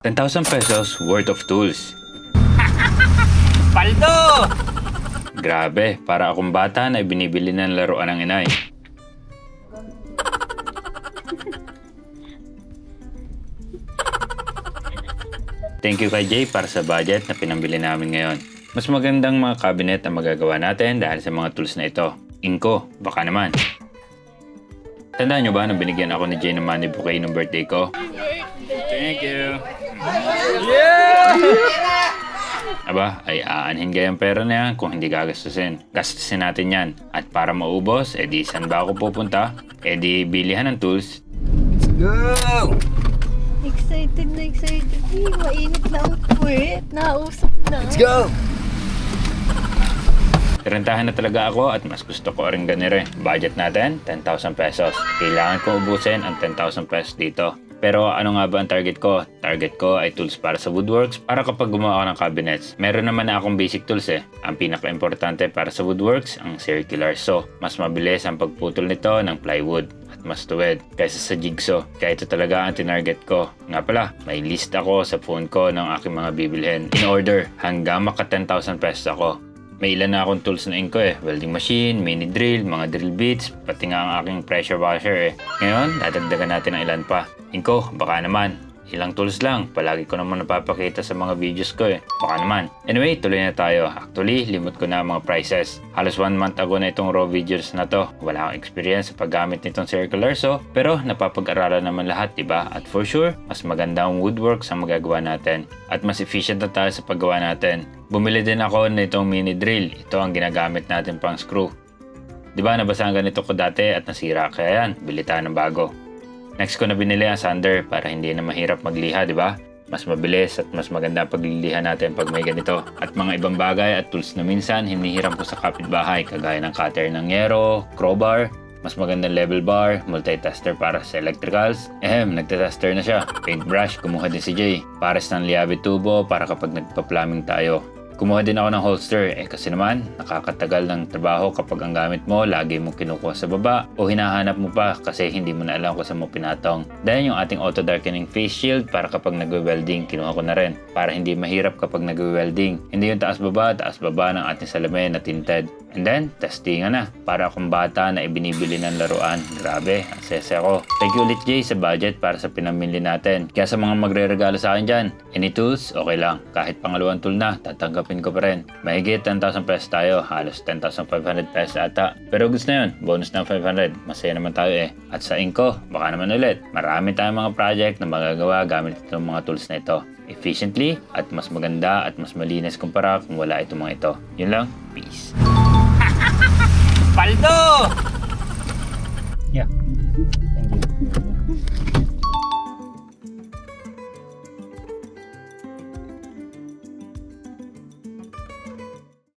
10,000 pesos worth of tools. Paldo! Grabe, para akong bata na binibili ng laruan ng inay. Thank you kay Jay para sa budget na pinambili namin ngayon. Mas magandang mga cabinet ang magagawa natin dahil sa mga tools na ito. Inko, baka naman. Tandaan nyo ba na binigyan ako ni Jay ng money bouquet ng birthday ko? Thank you. Aba, ay aanhin kayang pera na yan kung hindi gagastusin. Gastusin natin yan. At para maubos, edi saan ba ako pupunta? Edi bilihan ng tools. Let's go! Excited na excited. Mainit na ang puwet. Nausap na. Let's go! Rentahan na talaga ako at mas gusto ko rin ganire. Budget natin, 10,000 pesos. Kailangan ko ubusin ang 10,000 pesos dito. Pero ano nga ba ang target ko? Target ko ay tools para sa woodworks para kapag gumawa ako ng cabinets. Meron naman na akong basic tools eh. Ang pinaka-importante para sa woodworks, ang circular saw. Mas mabilis ang pagputol nito ng plywood at mas tuwid kaysa sa jigsaw. Kaya ito talaga ang tinarget ko. Nga pala, may list ako sa phone ko ng aking mga bibilhin. In order, hanggang maka 10,000 pesos ako. May ilan na akong tools na inko eh. Welding machine, mini drill, mga drill bits, pati nga ang aking pressure washer eh. Ngayon, dadagdagan natin ang ilan pa. Inko, baka naman. Ilang tools lang. Palagi ko naman napapakita sa mga videos ko eh. Baka naman. Anyway, tuloy na tayo. Actually, limot ko na ang mga prices. Halos 1 month ago na itong raw videos na to. Wala akong experience sa paggamit nitong circular saw. Pero napapag-aralan naman lahat, diba? At for sure, mas maganda ang woodworks ang magagawa natin. At mas efficient na tayo sa paggawa natin. Bumili din ako nitong mini drill. Ito ang ginagamit natin pang screw. Diba nabasahan ganito ko dati at nasira. Kaya yan, bili tayo ng bago. Next ko na binili ang sander para hindi na mahirap magliha, di ba? Mas mabilis at mas maganda pagliliha natin pag may ganito. At mga ibang bagay at tools na minsan hinihiram ko sa kapitbahay kagaya ng cutter ng yero, crowbar, mas magandang level bar, multitester para sa electricals. Nagtatester na siya. Paintbrush, kumuha din si Jay. Pares ng liabe tubo para kapag nagpa-plumbing tayo. Kumuha din ako ng holster kasi naman nakakatagal ng trabaho kapag ang gamit mo lagi mo kinukuha sa baba o hinahanap mo pa kasi hindi mo na alam kung saan mo pinatong. Dahil yung ating auto darkening face shield para kapag nagwe-welding kinuha ko na rin para hindi mahirap kapag nagwe-welding. Hindi yung taas baba ng ating salamin na tinted. And then, testingan na. Para akong bata na ibinibili ng laruan. Grabe, ang sese ako. Thank you ulit Jay sa budget para sa pinamili natin. Kaya sa mga magre-regalo sa akin dyan, any tools, okay lang. Kahit pangalawang tool na, tatanggapin ko pa rin. Mahigit 10,000 pesos tayo. Halos 10,500 pesos ata. Pero goods na yun. Bonus ng 500. Masaya naman tayo eh. At sa Inko, baka naman ulit. Marami tayong mga project na magagawa gamit itong mga tools na ito. Efficiently at mas maganda at mas malinis kumpara kung wala itong mga ito. Yun lang. Peace. Paldo! Yeah. Thank you.